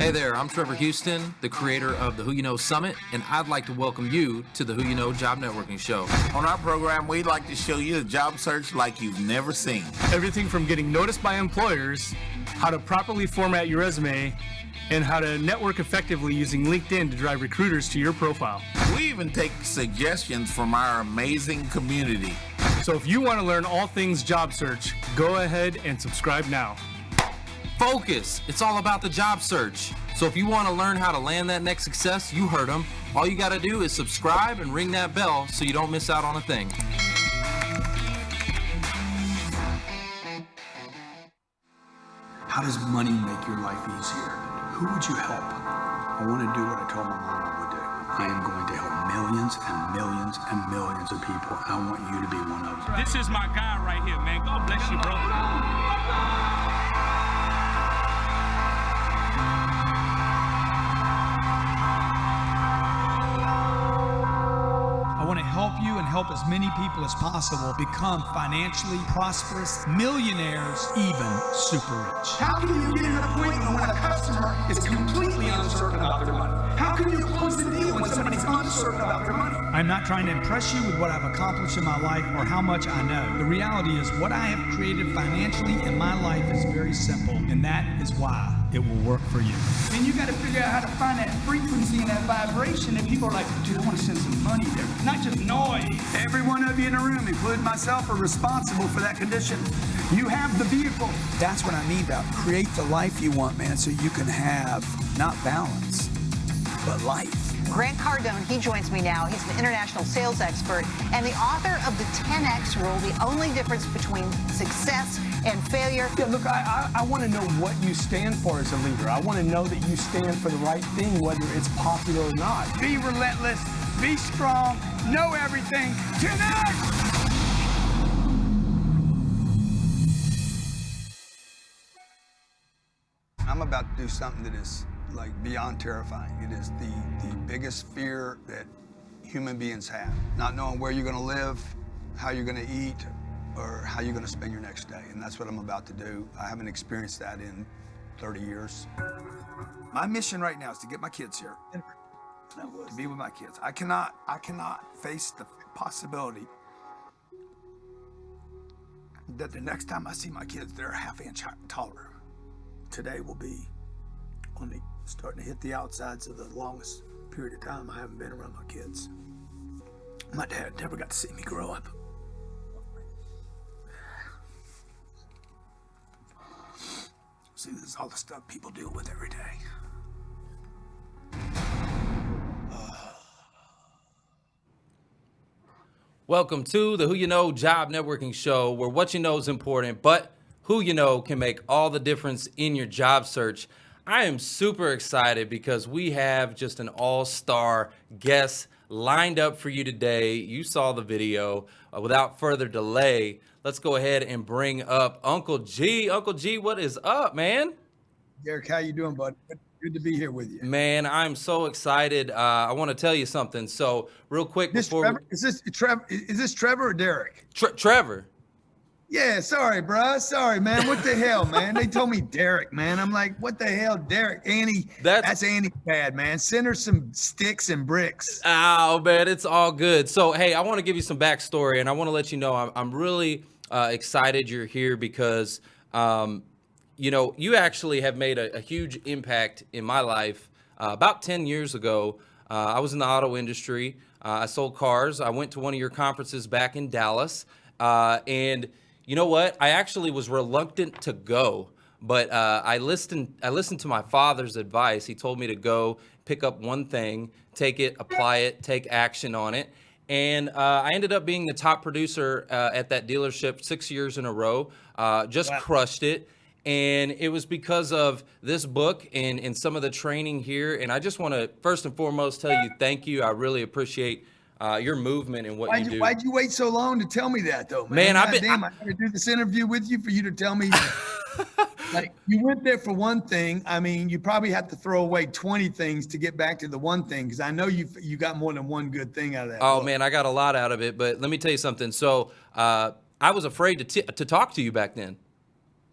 Hey there, I'm Trevor Houston, the creator of the Who You Know Summit, and I'd like to welcome you to the Who You Know Job Networking Show. On our program, we'd like to show you a job search like you've never seen. Everything from getting noticed by employers, how to properly format your resume, and how to network effectively using LinkedIn to drive recruiters to your profile. We even take suggestions from our amazing community. So if you want to learn all things job search, go ahead and subscribe now. Focus! It's all about the job search. So if you want to learn how to land that next success, you heard them. All you got to do is subscribe and ring that bell so you don't miss out on a thing. How does money make your life easier? Who would you help? I want to do what I told my mom I would do. I am going to help millions and millions and millions of people. I want you to be one of them. This is my guy right here, man. God bless you, bro. I want to help you and help as many people as possible become financially prosperous, millionaires, even super rich. How can you get an appointment when a customer is completely uncertain about their money? How can you close the deal when somebody's uncertain about their money? I'm not trying to impress you with what I've accomplished in my life or how much I know. The reality is what I have created financially in my life is very simple, and that is why it will work for you. And you got to figure out how to find that frequency and that vibration, and people are like, dude, I want to send some money there. Not just noise. Every one of you in the room, including myself, are responsible for that condition. You have the vehicle. That's what I mean about create the life you want, man, so you can have not balance, but life. Grant Cardone, he joins me now. He's an international sales expert and the author of the 10X Rule, the only difference between success and failure. Yeah, look, I want to know what you stand for as a leader. I want to know that you stand for the right thing, whether it's popular or not. Be relentless, be strong, know everything. 10X! I'm about to do something that is like beyond terrifying. It is the biggest fear that human beings have. Not knowing where you're gonna live, how you're gonna eat, or how you're gonna spend your next day. And that's what I'm about to do. I haven't experienced that in 30 years. My mission right now is to get my kids here, to be with my kids. I cannot face the possibility that the next time I see my kids, they're a half inch taller. Today will be only starting to hit the outsides of the longest period of time I haven't been around my kids. My dad never got to see me grow up. See, this is all the stuff people deal with every day. Welcome to the Who You Know Job Networking Show, where what you know is important, but who you know can make all the difference in your job search. I am super excited because we have just an all-star guest lined up for you today. You saw the video. Without further delay, let's go ahead and bring up Uncle G. Uncle G, what is up, man? Derek, how you doing, bud? Good to be here with you. Man, I'm so excited. I want to tell you something. So real quick before... Is this Trevor or Derek? Trevor. Yeah, sorry, bro. Sorry, man. What the hell, man? They told me Derek, man. I'm like, what the hell, Derek? Annie, that's Annie's bad, man. Send her some sticks and bricks. Oh, man, it's all good. So, hey, I want to give you some backstory, and I want to let you know I'm really excited you're here because, you know, you actually have made a huge impact in my life. About 10 years ago, I was in the auto industry. I sold cars. I went to one of your conferences back in Dallas, and you know what? I actually was reluctant to go, but I listened to my father's advice. He told me to go pick up one thing, take it, apply it, take action on it. And I ended up being the top producer at that dealership 6 years in a row, just crushed it. And it was because of this book and some of the training here. And I just want to, first and foremost, tell you thank you. I really appreciate your movement and what you do. Why'd you wait so long to tell me that, though, Man, man? I got to do this interview with you for you to tell me. Like, you went there for one thing. I mean, you probably have to throw away 20 things to get back to the one thing, because I know you got more than one good thing out of that. Oh, book. man, I got a lot out of it. But let me tell you something. So I was afraid to talk to you back then.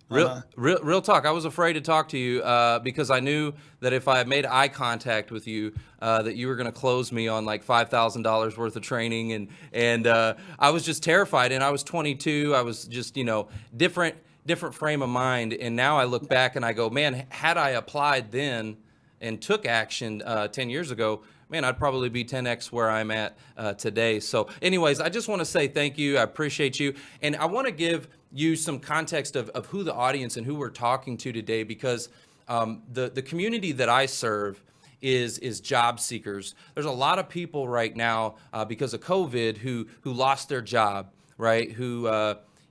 Real talk. I was afraid to talk to you because I knew that if I made eye contact with you, that you were going to close me on like $5,000 worth of training, and I was just terrified. And I was 22. I was just different frame of mind. And now I look back and I go, man, had I applied then and took action 10 years ago, man, I'd probably be 10x where I'm at today. So anyways, I just want to say thank you. I appreciate you. And I want to give you some context of who the audience and who we're talking to today, because the community that I serve is job seekers. There's a lot of people right now because of COVID who lost their job, right? Who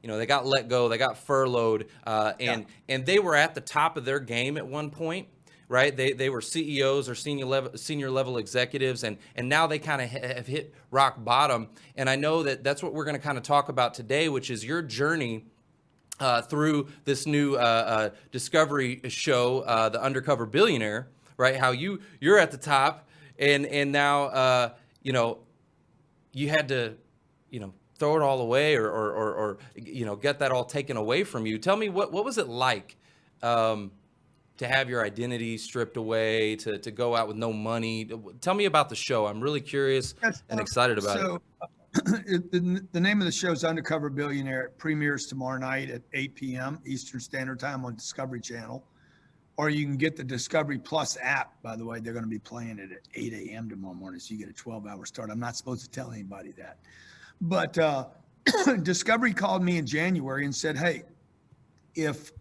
they got let go, they got furloughed, and they were at the top of their game at one point. Right, they were CEOs or senior level executives, and now they kind of have hit rock bottom. And I know that's what we're going to kind of talk about today, which is your journey through this new discovery show, the Undercover Billionaire. Right, how you're at the top, and now you had to throw it all away or get that all taken away from you. Tell me what was it like? To have your identity stripped away, to go out with no money. Tell me about the show. I'm really curious and excited about it. The name of the show is Undercover Billionaire. It premieres tomorrow night at 8 p.m. Eastern Standard Time on Discovery Channel. Or you can get the Discovery Plus app. By the way, they're going to be playing it at 8 a.m. tomorrow morning, so you get a 12-hour start. I'm not supposed to tell anybody that. But Discovery called me in January and said, hey, if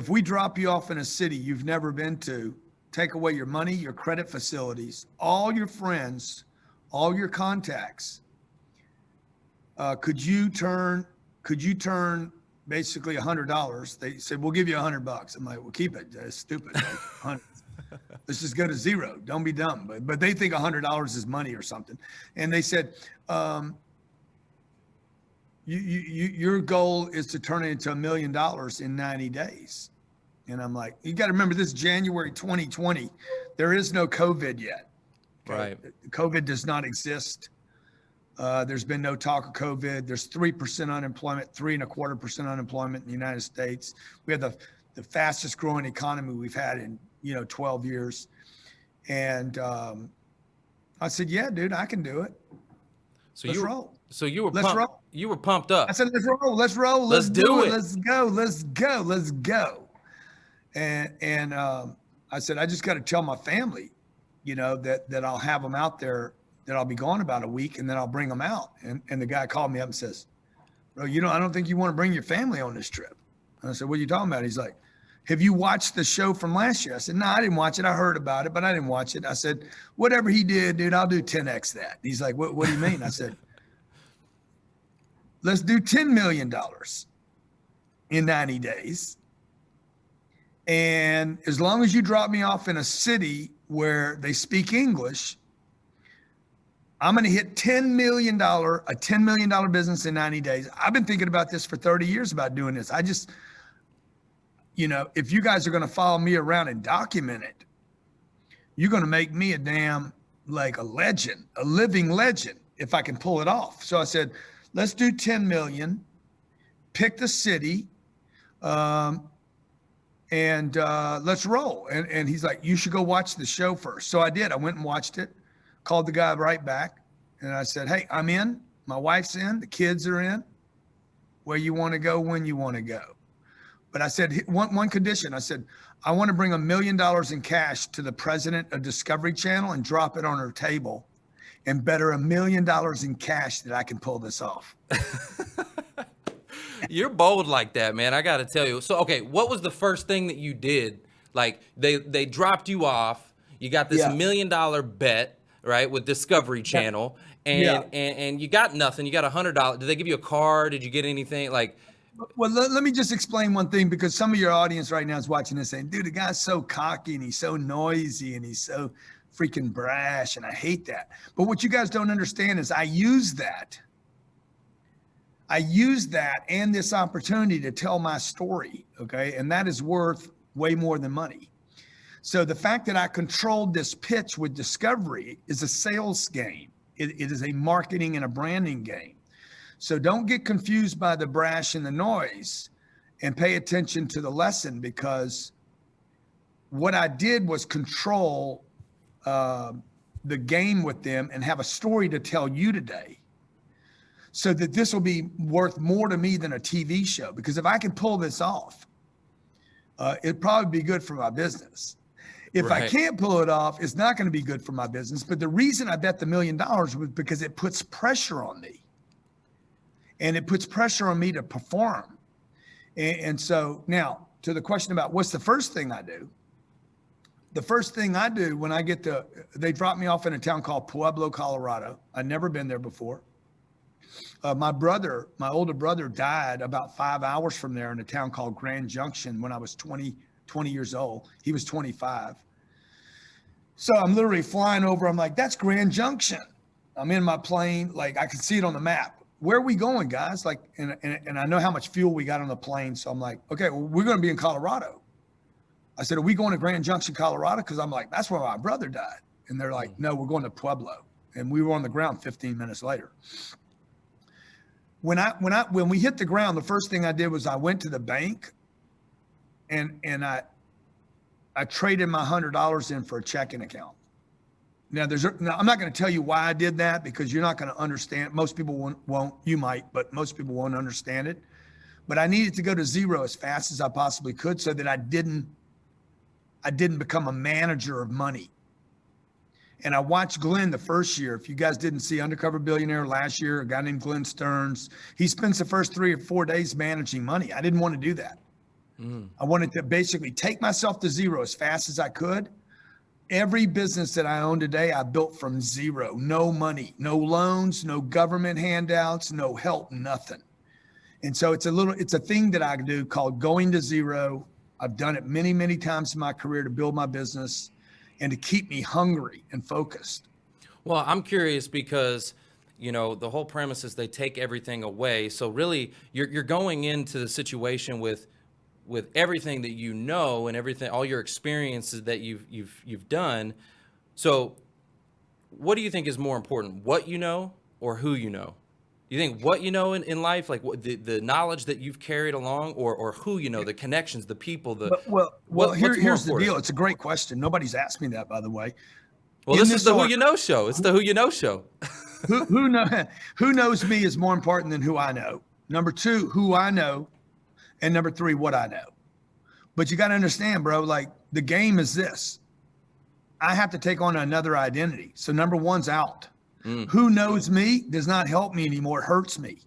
we drop you off in a city you've never been to, take away your money, your credit facilities, all your friends, all your contacts, could you turn basically $100? They said, we'll give you $100. I'm like, well, keep it. That's stupid. Like, let's just go to zero. Don't be dumb. But they think $100 is money or something. And they said, your goal is to turn it into $1 million in 90 days. And I'm like, you got to remember, this is January 2020. There is no COVID yet. Okay? Right. COVID does not exist. There's been no talk of COVID. There's 3% unemployment, 3.25% unemployment in the United States. We have the fastest growing economy we've had in 12 years. And I said, yeah, dude, I can do it. So let's roll. So you were pumped up. I said, let's roll. Let's do it. Let's go. And I said, I just got to tell my family, that I'll have them out there, that I'll be gone about a week, and then I'll bring them out. And the guy called me up and says, bro, I don't think you want to bring your family on this trip. And I said, what are you talking about? He's like, have you watched the show from last year? I said, no, I didn't watch it. I heard about it, but I didn't watch it. I said, whatever he did, dude, I'll do 10X that. He's like, what do you mean? I said, let's do $10 million in 90 days. And as long as you drop me off in a city where they speak English, I'm going to hit a $10 million business in 90 days. I've been thinking about this for 30 years about doing this. I just, if you guys are going to follow me around and document it, you're going to make me a damn, like, a legend, a living legend, if I can pull it off. So I said, let's do 10 million, pick the city, and let's roll. And he's like, you should go watch the show first. So I did. I went and watched it, called the guy right back. And I said, hey, I'm in. My wife's in. The kids are in. Where you want to go, when you want to go. But I said, one condition. I said, I want to bring $1 million in cash to the president of Discovery Channel and drop it on her table and bet her $1 million in cash that I can pull this off. You're bold like that, man. I got to tell you. So, okay, what was the first thing that you did? Like, they dropped you off. You got this $1 million bet, right, with Discovery Channel, and you got nothing. You got $100. Did they give you a car? Did you get anything? Like, well, let me just explain one thing, because some of your audience right now is watching this saying, dude, the guy's so cocky and he's so noisy and he's so freaking brash, and I hate that. But what you guys don't understand is I use that and this opportunity to tell my story, okay? And that is worth way more than money. So the fact that I controlled this pitch with Discovery is a sales game. It is a marketing and a branding game. So don't get confused by the brash and the noise, and pay attention to the lesson, because what I did was control the game with them and have a story to tell you today, so that this will be worth more to me than a TV show. Because if I can pull this off, it'd probably be good for my business. If I can't pull it off, it's not going to be good for my business. But the reason I bet the $1 million was because it puts pressure on me, and it puts pressure on me to perform. And so now to the question about what's the first thing I do. The first thing I do when I get they drop me off in a town called Pueblo, Colorado. I'd never been there before. My older brother died about 5 hours from there in a town called Grand Junction when I was 20 years old. He was 25. So I'm literally flying over. I'm like, that's Grand Junction. I'm in my plane. Like, I can see it on the map. Where are we going, guys? Like, and I know how much fuel we got on the plane. So I'm like, okay, well, we're going to be in Colorado. I said, are we going to Grand Junction, Colorado? Because I'm like, that's where my brother died. And they're like, no, we're going to Pueblo. And we were on the ground 15 minutes later. When we hit the ground, the first thing I did was I went to the bank and I traded my $100 in for a checking account. Now I'm not going to tell you why I did that, because you're not going to understand. Most people won't, you might, but most people won't understand it. But I needed to go to zero as fast as I possibly could, so that I didn't become a manager of money. And I watched Glenn the first year. If you guys didn't see Undercover Billionaire last year, a guy named Glenn Stearns, he spends the first 3 or 4 days managing money. I didn't want to do that. I wanted to basically take myself to zero as fast as I could. Every business that I own today, I built from zero. No money, no loans, no government handouts, no help, nothing. And so it's a thing that I do called going to zero. I've done it many, many times in my career to build my business and to keep me hungry and focused. Well, I'm curious because, the whole premise is they take everything away. So really you're going into the situation with everything that and everything, all your experiences that you've done. So what do you think is more important, what you know or who you know? You think what you know in life, like the knowledge that you've carried along, or who you know, the connections, the people, here's the deal. It's a great question. Nobody's asked me that, by the way. Well, this is the Who You Know show. It's the Who You Know show. Who knows me is more important than who I know. Number 2, who I know, and number 3, what I know. But you got to understand, bro, like the game is this. I have to take on another identity. So number 1's out. Who knows me does not help me anymore. It hurts me.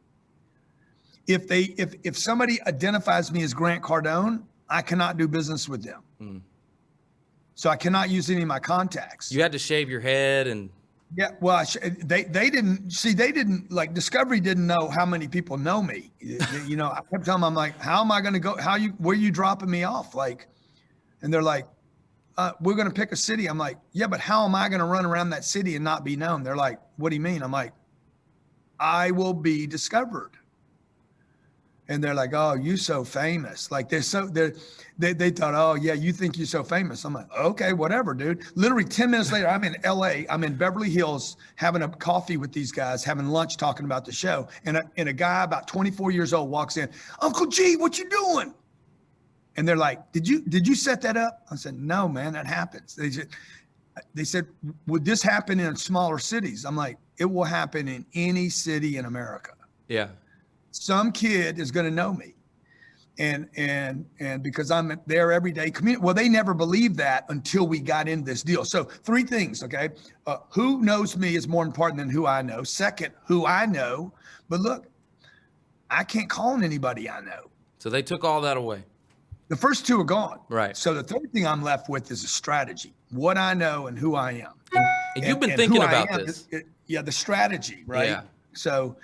If somebody identifies me as Grant Cardone, I cannot do business with them. So I cannot use any of my contacts. You had to shave your head and. Yeah, well, they didn't like Discovery didn't know how many people know me. I kept telling them, I'm like, how am I going to go? Where are you dropping me off? Like, and they're like, we're going to pick a city. I'm like, yeah, but how am I going to run around that city and not be known? They're like, what do you mean? I'm like, I will be discovered. And they're like, oh, you so famous. Like they thought, oh yeah, you think you're so famous. I'm like, okay, whatever, dude. Literally 10 minutes later, I'm in LA. I'm in Beverly Hills having a coffee with these guys, having lunch, talking about the show. And a guy about 24 years old walks in, Uncle G, what you doing? And they're like, did you set that up? I said, no, man, that happens. They said, would this happen in smaller cities? I'm like, it will happen in any city in America. Yeah. Some kid is going to know me. And because I'm there every day. Well, they never believed that until we got into this deal. So 3 things, okay? Who knows me is more important than who I know. Second, who I know. But look, I can't call on anybody I know. So they took all that away. The first 2 are gone. Right. So the 3rd thing I'm left with is a strategy, what I know and who I am. And you've been thinking about this. The strategy, right? Yeah. So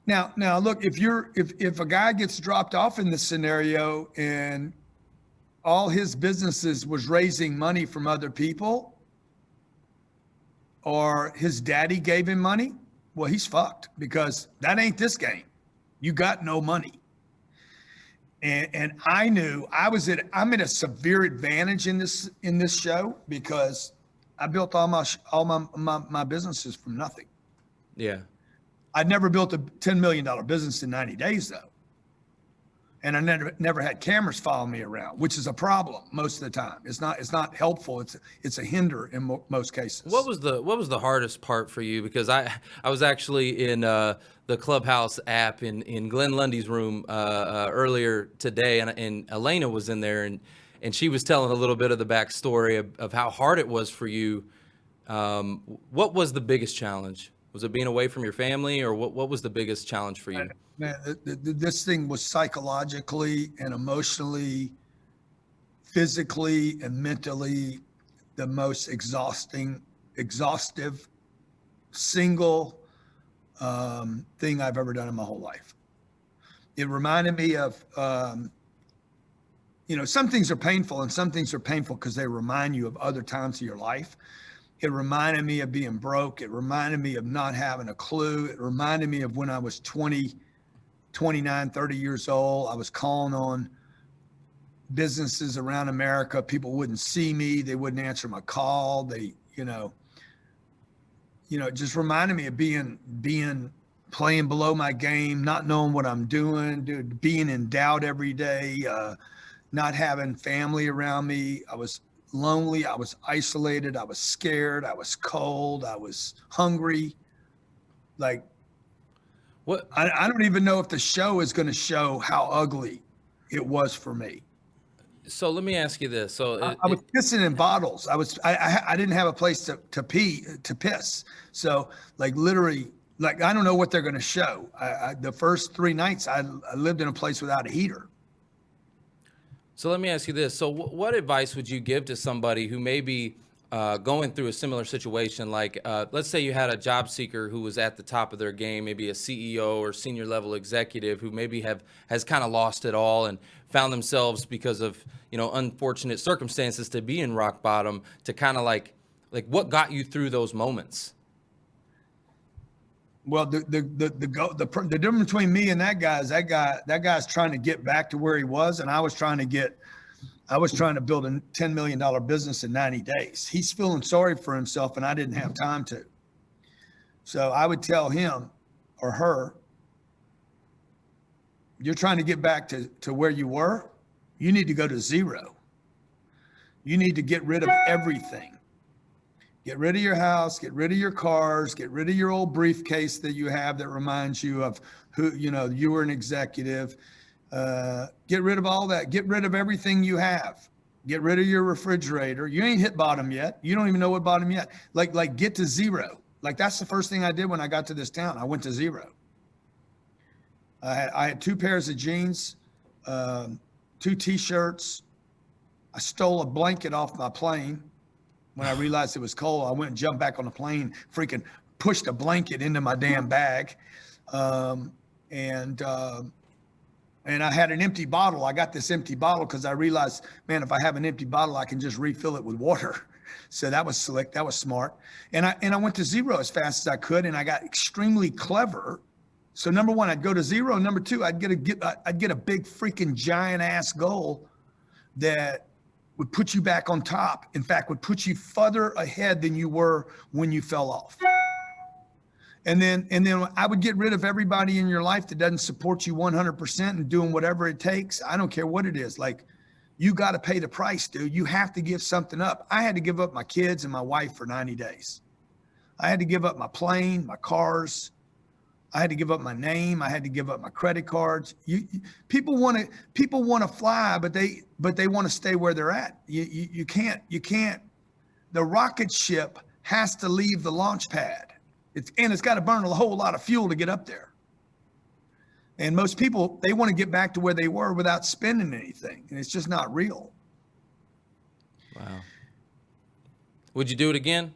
now look, if a guy gets dropped off in this scenario and all his businesses was raising money from other people, or his daddy gave him money, well, he's fucked, because that ain't this game. You got no money. And I knew I'm at a severe advantage in this show, because I built all my businesses from nothing. Yeah. I'd never built a $10 million business in 90 days though. And I never had cameras follow me around, which is a problem most of the time. It's not helpful. It's a hinder in most cases. What was the hardest part for you? Because I was actually in the Clubhouse app in Glenn Lundy's room earlier today, and Elena was in there, and she was telling a little bit of the backstory of how hard it was for you. What was the biggest challenge? Was it being away from your family, or what was the biggest challenge for you? Man, this thing was psychologically and emotionally, physically and mentally the most exhaustive single thing I've ever done in my whole life. It reminded me of, some things are painful, and some things are painful because they remind you of other times of your life. It reminded me of being broke. It reminded me of not having a clue. It reminded me of when I was 20, 29, 30 years old. I was calling on businesses around America. People wouldn't see me. They wouldn't answer my call. It just reminded me of playing below my game, not knowing what I'm doing, being in doubt every day, not having family around me. I was lonely. I was isolated. I was scared. I was cold. I was hungry. Like, what? I don't even know if the show is going to show how ugly it was for me. So let me ask you this. So I was pissing in bottles. I didn't have a place to piss. So literally, I don't know what they're going to show. The first 3 nights I lived in a place without a heater. So let me ask you this. So what advice would you give to somebody who may be going through a similar situation? Like, let's say you had a job seeker who was at the top of their game, maybe a CEO or senior level executive who maybe has kind of lost it all and found themselves because of, unfortunate circumstances to be in rock bottom, to kind of like what got you through those moments? Well, the difference between me and that guy's trying to get back to where he was, and I was trying to build a $10 million business in 90 days. He's feeling sorry for himself, and I didn't have time to. So I would tell him or her, you're trying to get back to where you were, you need to go to zero. You need to get rid of everything. Get rid of your house, get rid of your cars, get rid of your old briefcase that you have that reminds you of who, you were an executive. Get rid of all that. Get rid of everything you have. Get rid of your refrigerator. You ain't hit bottom yet. You don't even know what bottom yet. Like get to zero. Like that's the first thing I did when I got to this town. I went to zero. I had 2 pairs of jeans, 2 T-shirts. I stole a blanket off my plane. When I realized it was cold, I went and jumped back on the plane, freaking pushed a blanket into my damn bag. And I had an empty bottle. I got this empty bottle because I realized, man, if I have an empty bottle, I can just refill it with water. So that was slick. That was smart. And I went to zero as fast as I could, and I got extremely clever. So number 1, I'd go to zero. Number 2, I'd get a big freaking giant ass goal that would put you back on top. In fact, would put you further ahead than you were when you fell off. And then I would get rid of everybody in your life that doesn't support you 100% and doing whatever it takes. I don't care what it is. Like, you got to pay the price, dude. You have to give something up. I had to give up my kids and my wife for 90 days. I had to give up my plane, my cars. I had to give up my name. I had to give up my credit cards. People want to fly, but they want to stay where they're at. You can't. The rocket ship has to leave the launch pad. It's got to burn a whole lot of fuel to get up there. And most people, they want to get back to where they were without spending anything, and it's just not real. Wow. Would you do it again?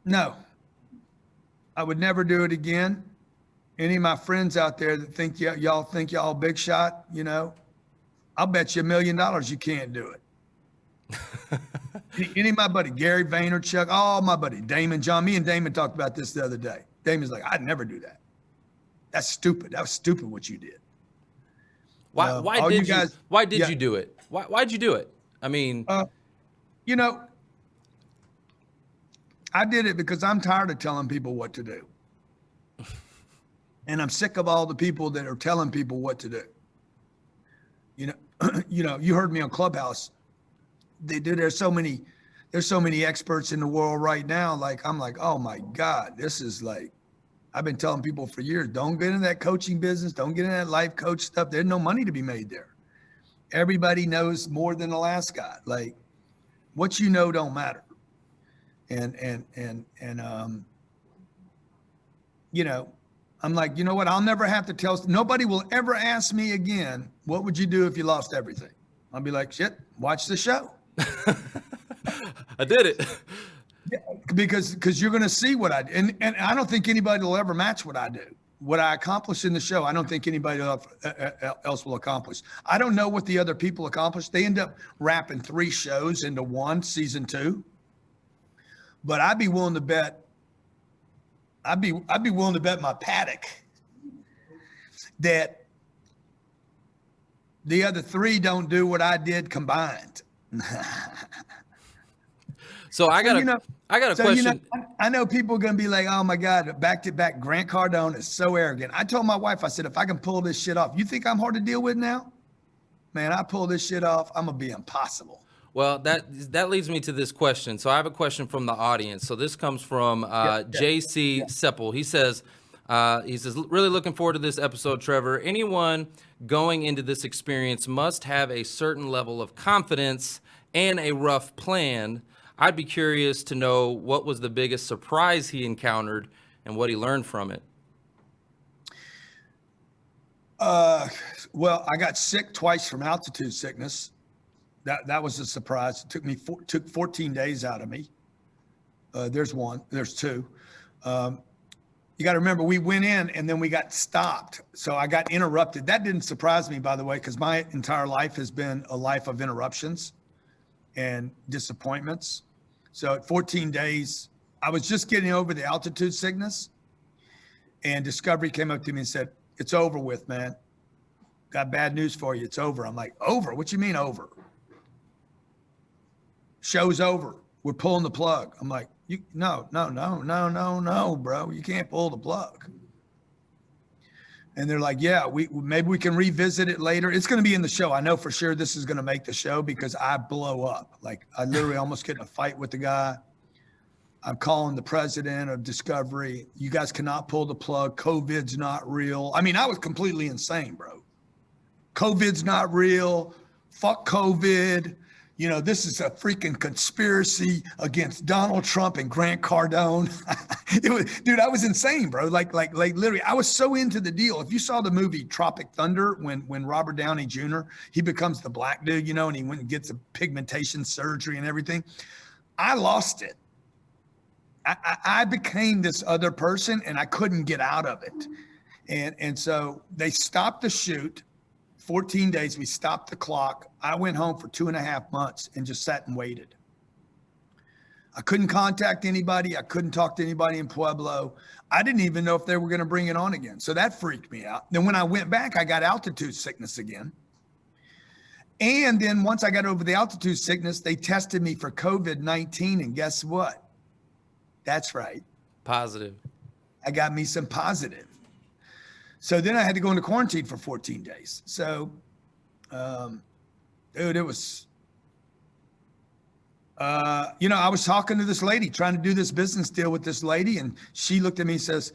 No. I would never do it again. Any of my friends out there that think y'all think y'all big shot, I'll bet you $1 million you can't do it. Any of my buddy, Gary Vaynerchuk, my buddy, Damon John, me and Damon talked about this the other day. Damon's like, I'd never do that. That's stupid. That was stupid what you did. Why did you do it? Why'd you do it? I mean, I did it because I'm tired of telling people what to do. And I'm sick of all the people that are telling people what to do. You heard me on Clubhouse. There's so many experts in the world right now. Like, I'm like, oh my God, this is like, I've been telling people for years, don't get in that coaching business. Don't get in that life coach stuff. There's no money to be made there. Everybody knows more than the last guy. Like, what you know don't matter. And I'm like, you know what? I'll never have to tell. Nobody will ever ask me again, what would you do if you lost everything? I'll be like, shit, watch the show. I did it. Yeah, because you're going to see what I do. And I don't think anybody will ever match what I do. What I accomplish in the show, I don't think anybody else will accomplish. I don't know what the other people accomplish. They end up wrapping 3 shows into one, season 2. But I'd be willing to bet my paddock that the other 3 don't do what I did combined. So I got a question. I know people are going to be like, oh my God, back to back, Grant Cardone is so arrogant. I told my wife, I said, if I can pull this shit off, you think I'm hard to deal with now? Man, I pull this shit off, I'm going to be impossible. Well, that leads me to this question. So I have a question from the audience. So this comes from 𝐥𝐶_𝐬𝐭. He says, really looking forward to this episode, Trevor. Anyone going into this experience must have a certain level of confidence and a rough plan. I'd be curious to know what was the biggest surprise he encountered and what he learned from it. Well, I got sick twice from altitude sickness. That was a surprise. It took 14 days out of me. There's 2. You got to remember, we went in and then we got stopped. So I got interrupted. That didn't surprise me, by the way, because my entire life has been a life of interruptions and disappointments. So at 14 days, I was just getting over the altitude sickness, and Discovery came up to me and said, it's over with, man. Got bad news for you. It's over. I'm like, over? What you mean over? Show's over. We're pulling the plug. I'm like, no, bro. You can't pull the plug. And they're like, yeah, maybe we can revisit it later. It's going to be in the show. I know for sure this is going to make the show because I blow up. Like, I literally almost get in a fight with the guy. I'm calling the president of Discovery. You guys cannot pull the plug. COVID's not real. I mean, I was completely insane, bro. COVID's not real. Fuck COVID. This is a freaking conspiracy against Donald Trump and Grant Cardone. Dude, I was insane, bro. Like literally, I was so into the deal. If you saw the movie Tropic Thunder, when Robert Downey Jr., he becomes the black dude, and he went and gets a pigmentation surgery and everything. I lost it. I became this other person and I couldn't get out of it. And so they stopped the shoot. 14 days, we stopped the clock. I went home for 2.5 months and just sat and waited. I couldn't contact anybody. I couldn't talk to anybody in Pueblo. I didn't even know if they were going to bring it on again. So that freaked me out. Then when I went back, I got altitude sickness again. And then once I got over the altitude sickness, they tested me for COVID-19. And guess what? That's right. Positive. I got me some positive. So then I had to go into quarantine for 14 days. So, dude, it was, I was talking to this lady, trying to do this business deal with this lady. And she looked at me and says,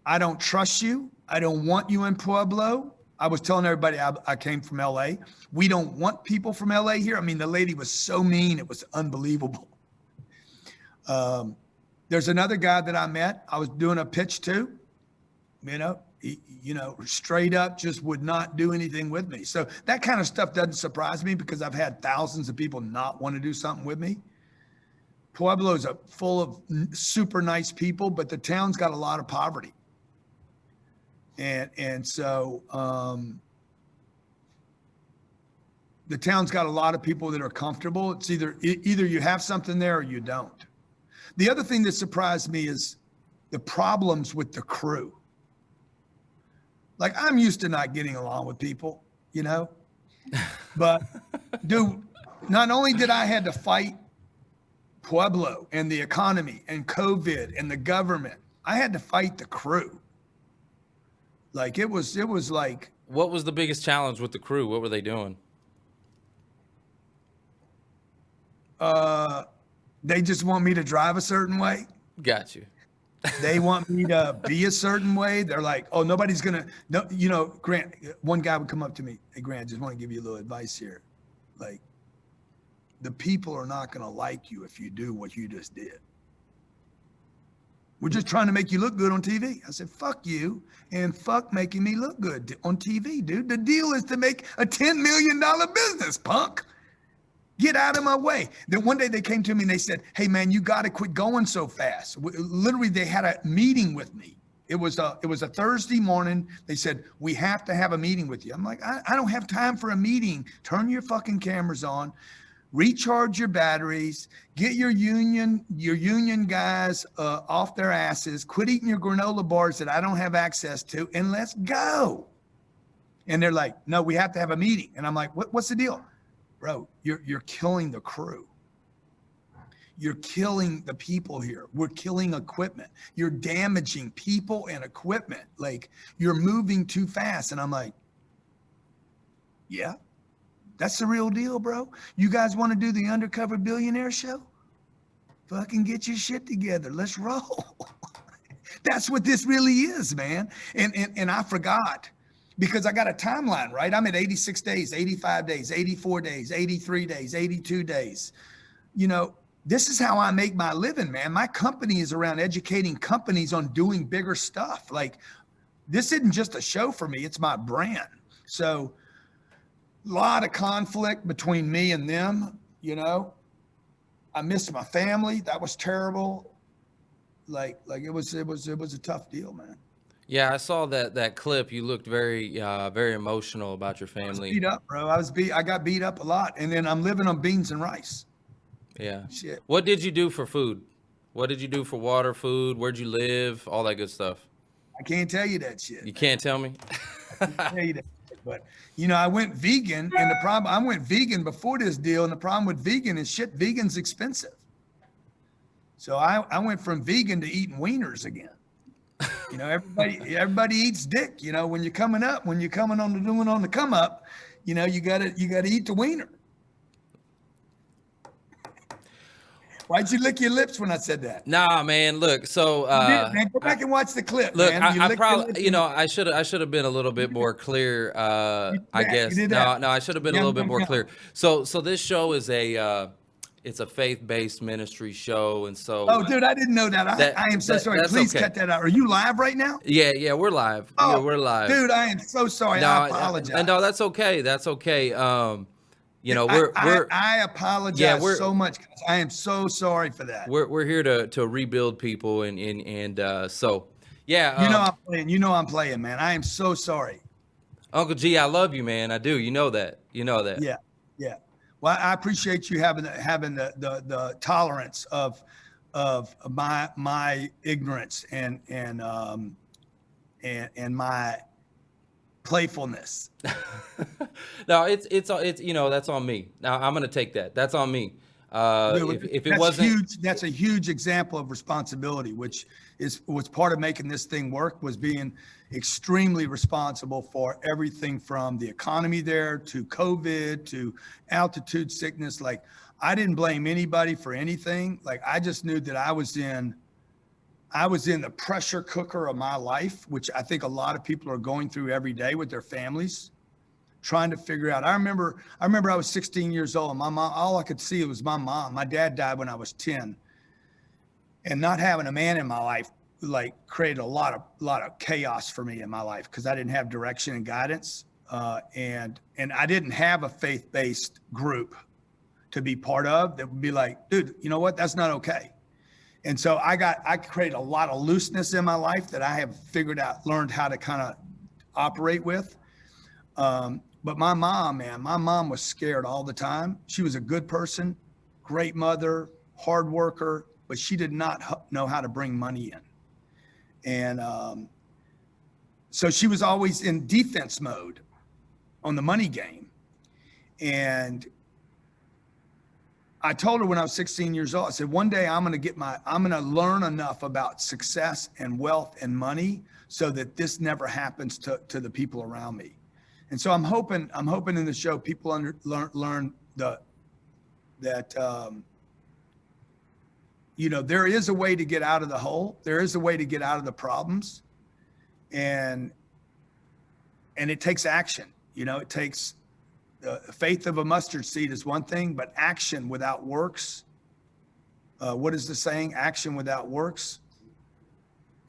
I don't trust you. I don't want you in Pueblo. I was telling everybody I came from LA. We don't want people from LA here. I mean, the lady was so mean. It was unbelievable. There's another guy that I met. I was doing a pitch to, he, straight up just would not do anything with me. So that kind of stuff doesn't surprise me because I've had thousands of people not want to do something with me. Pueblo is full of super nice people, but the town's got a lot of poverty. And so the town's got a lot of people that are comfortable. It's either you have something there or you don't. The other thing that surprised me is the problems with the crew. Like, I'm used to not getting along with people, but dude, not only did I had to fight Pueblo and the economy and COVID and the government, I had to fight the crew. Like it was like, What was the biggest challenge with the crew? What were they doing? they just want me to drive a certain way. Got you. They want me to be a certain way. They're like, oh, nobody's gonna, no, you know, Grant, one guy would come up to me, hey, Grant, just want to give you a little advice here. Like, the people are not gonna like you if you do what you just did. We're just trying to make you look good on TV. I said, fuck you, and fuck making me look good on TV, dude. The deal is to make a $10 million business, punk. Get out of my way. Then one day they came to me and they said, hey man, you got to quit going so fast. Literally, they had a meeting with me. It was a Thursday morning. They said, we have to have a meeting with you. I'm like, I don't have time for a meeting. Turn your fucking cameras on, recharge your batteries, get your union guys off their asses, quit eating your granola bars that I don't have access to, and let's go. And they're like, no, we have to have a meeting. And I'm like, what's the deal? Bro, you're killing the crew. You're killing the people here. We're killing equipment. You're damaging people and equipment. Like, you're moving too fast. And I'm like, yeah, that's the real deal, bro. You guys want to do the Undercover Billionaire show? Fucking get your shit together. Let's roll. That's what this really is, man. And I forgot. Because I got a timeline, right? I'm at 86 days, 85 days, 84 days, 83 days, 82 days. You know, this is how I make my living, man. My company is around educating companies on doing bigger stuff. Like, this isn't just a show for me, it's my brand. So a lot of conflict between me and them, you know. I missed my family. That was terrible. Like it was a tough deal, man. Yeah, I saw that clip. You looked very emotional about your family. I was beat up, bro. I got beat up a lot, and then I'm living on beans and rice. Yeah. Shit. What did you do for food? What did you do for water, food? Where'd you live? All that good stuff. I can't tell you that shit. You can't tell me? I can't tell you that shit. But, you know, I went vegan, and the problem, I went vegan before this deal, and the problem with vegan is shit, vegan's expensive. So I went from vegan to eating wieners again. You know, everybody eats dick. You know, when you're coming on the come up, you know, you gotta eat the wiener. Why'd you lick your lips when I said that? Nah, man. Look, so man, go back and watch the clip. Look, man. I probably, you know, I should have been a little bit more clear. I guess no, I should have been a little bit more clear. So this show is it's a faith-based ministry show, and so. Oh, dude, I didn't know that. I am so sorry. Please cut that out. Are you live right now? Yeah, we're live. Oh, yeah, we're live. Dude, I am so sorry. No, I apologize. No, that's okay. That's okay. You know, I apologize so much. I am so sorry for that. We're here to rebuild people, and so yeah. You know I'm playing, man. I am so sorry. Uncle G, I love you, man. I do. You know that. Yeah. Well, I appreciate you having the tolerance of my ignorance and my playfulness. No, it's you know, that's on me. Now I'm gonna take that. That's on me. If it wasn't huge, that's a huge example of responsibility, which was part of making this thing work, was being extremely responsible for everything from the economy there to COVID to altitude sickness. Like, I didn't blame anybody for anything. Like, I just knew that I was in the pressure cooker of my life, which I think a lot of people are going through every day with their families, trying to figure out. I remember I was 16 years old, and my mom, all I could see was my mom. My dad died when I was 10. And not having a man in my life, like, created a lot of chaos for me in my life, because I didn't have direction and guidance. And I didn't have a faith-based group to be part of that would be like, dude, you know what? That's not okay. And so I created a lot of looseness in my life that I have learned how to kind of operate with. But my mom was scared all the time. She was a good person, great mother, hard worker, but she did not know how to bring money in. And so she was always in defense mode on the money game. And I told her when I was 16 years old, I said, one day I'm going to learn enough about success and wealth and money so that this never happens to the people around me. And so I'm hoping in the show, people learn that, you know, there is a way to get out of the hole. There is a way to get out of the problems. And it takes action. You know, it takes the faith of a mustard seed is one thing, but action without works. What is the saying? Action without works.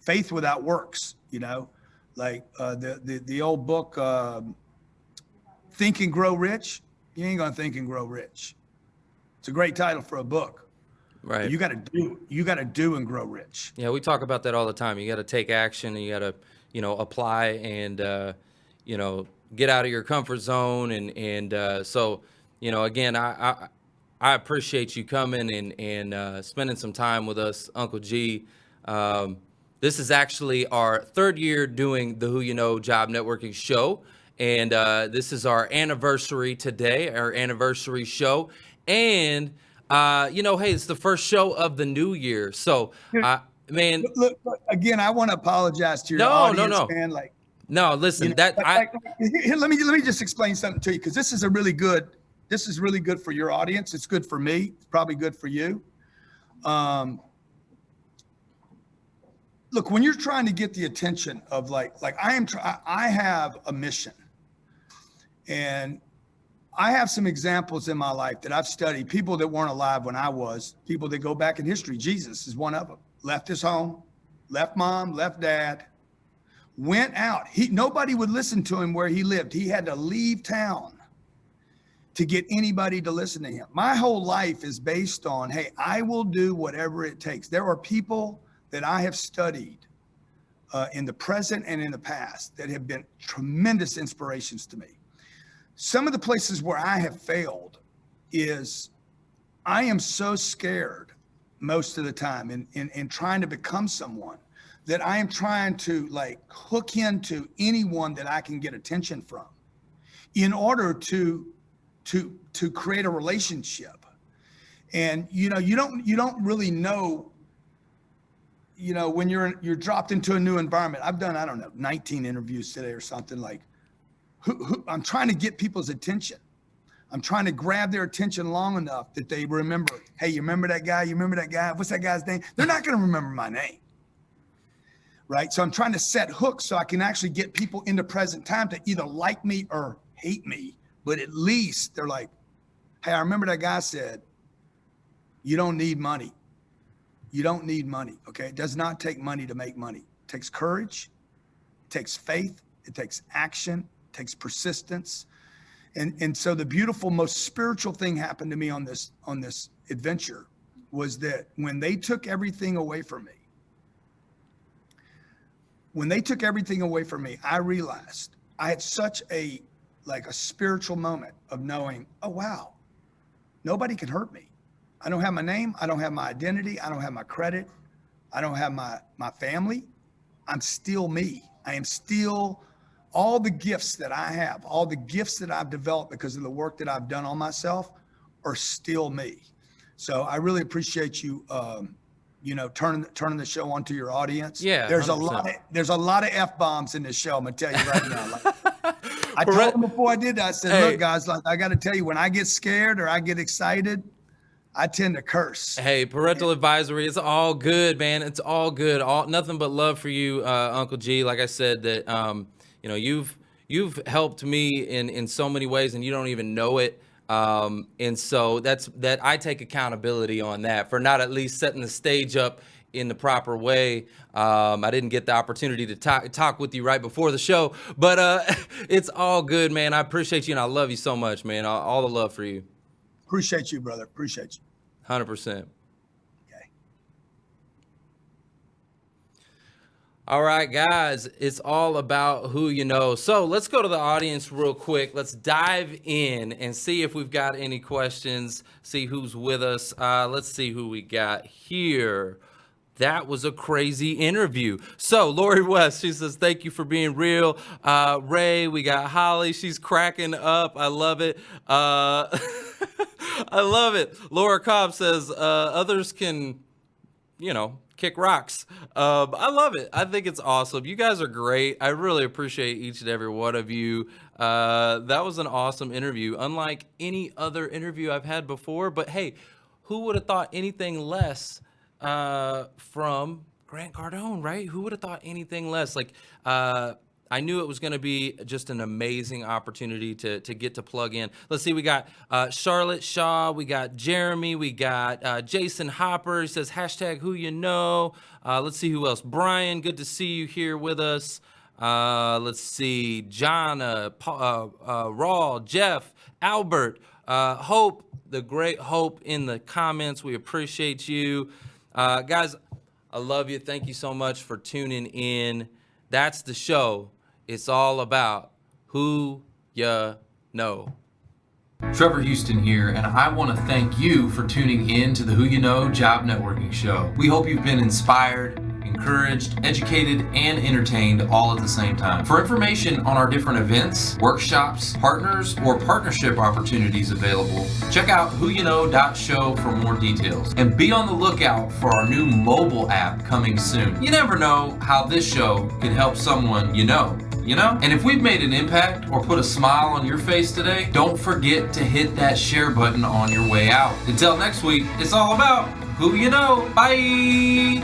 Faith without works, you know, like the old book, Think and Grow Rich. You ain't gonna think and grow rich. It's a great title for a book. Right. You gotta do and grow rich. Yeah, we talk about that all the time. You got to take action, and you got to, you know, apply and, you know, get out of your comfort zone. And so, you know, again, I appreciate you coming and spending some time with us, Uncle G. This is actually our third year doing the Who You Know Job Networking show. And this is our anniversary today, our anniversary show. And, you know, hey, it's the first show of the new year. So, man. Look, again, I want to apologize to your audience, man. Like, no, listen, you know, here, let me just explain something to you, because this is really good for your audience. It's good for me. It's probably good for you. Look, when you're trying to get the attention of I have a mission, and I have some examples in my life that I've studied, people that weren't alive when I was, people that go back in history. Jesus is one of them. Left his home, left mom, left dad, went out. Nobody would listen to him where he lived. He had to leave town to get anybody to listen to him. My whole life is based on, hey, I will do whatever it takes. There are people that I have studied in the present and in the past that have been tremendous inspirations to me. Some of the places where I have failed is I am so scared most of the time in trying to become someone that I am trying to like hook into anyone that I can get attention from in order to create a relationship. And you know, you don't really know, you know, when you're dropped into a new environment. I've done, I don't know, 19 interviews today or something. Like who I'm trying to get people's attention. I'm trying to grab their attention long enough that they remember, hey, you remember that guy? You remember that guy? What's that guy's name? They're not going to remember my name. Right? So I'm trying to set hooks so I can actually get people into present time to either like me or hate me. But at least they're like, hey, I remember that guy said, you don't need money. You don't need money. Okay. It does not take money to make money. It takes courage. It takes faith. It takes action. It takes persistence. And so the beautiful, most spiritual thing happened to me on this adventure was that when they took everything away from me, I realized I had such a spiritual moment of knowing, oh, wow, nobody can hurt me. I don't have my name. I don't have my identity. I don't have my credit. I don't have my family. I'm still me. I am still all the gifts that I have, all the gifts that I've developed because of the work that I've done on myself are still me. So I really appreciate you, you know, turning the show on to your audience. Yeah, there's 100%. there's a lot of F-bombs in this show. I'm gonna tell you right now. Like, I told them before I did that, I said, hey, look, guys, like I got to tell you, when I get scared or I get excited, I tend to curse. Hey, parental advisory, it's all good, man. It's all good. Nothing but love for you, Uncle G. Like I said, that you know, you've helped me in so many ways, and you don't even know it. And so that I take accountability on that for not at least setting the stage up in the proper way. I didn't get the opportunity to talk with you right before the show, but it's all good, man. I appreciate you, and I love you so much, man. All the love for you. Appreciate you, brother. Appreciate you. 100%. Okay. All right, guys, it's all about who you know. So let's go to the audience real quick. Let's dive in and see if we've got any questions, see who's with us. Let's see who we got here. That was a crazy interview. So Lori West, she says, thank you for being real. Ray, we got Holly. She's cracking up. I love it. I love it. Laura Cobb says others can, kick rocks. I love it. I think it's awesome. You guys are great. I really appreciate each and every one of you. That was an awesome interview, unlike any other interview I've had before. But hey, who would have thought anything less from Grant Cardone, right? Who would have thought anything less? Like, I knew it was going to be just an amazing opportunity to get to plug in. Let's see, we got Charlotte Shaw, we got Jeremy, we got Jason Hopper. He says, #WhoYouKnow. Let's see who else. Brian, good to see you here with us. Let's see, John, Raw, Jeff, Albert, Hope, the great Hope in the comments. We appreciate you. Guys, I love you. Thank you so much for tuning in. That's the show. It's all about who you know. Trevor Houston here, and I want to thank you for tuning in to the Who You Know Job Networking Show. We hope you've been inspired, encouraged, educated, and entertained all at the same time. For information on our different events, workshops, partners, or partnership opportunities available, check out whoyouknow.show for more details. And be on the lookout for our new mobile app coming soon. You never know how this show can help someone you know? And if we've made an impact or put a smile on your face today, don't forget to hit that share button on your way out. Until next week, it's all about who you know. Bye!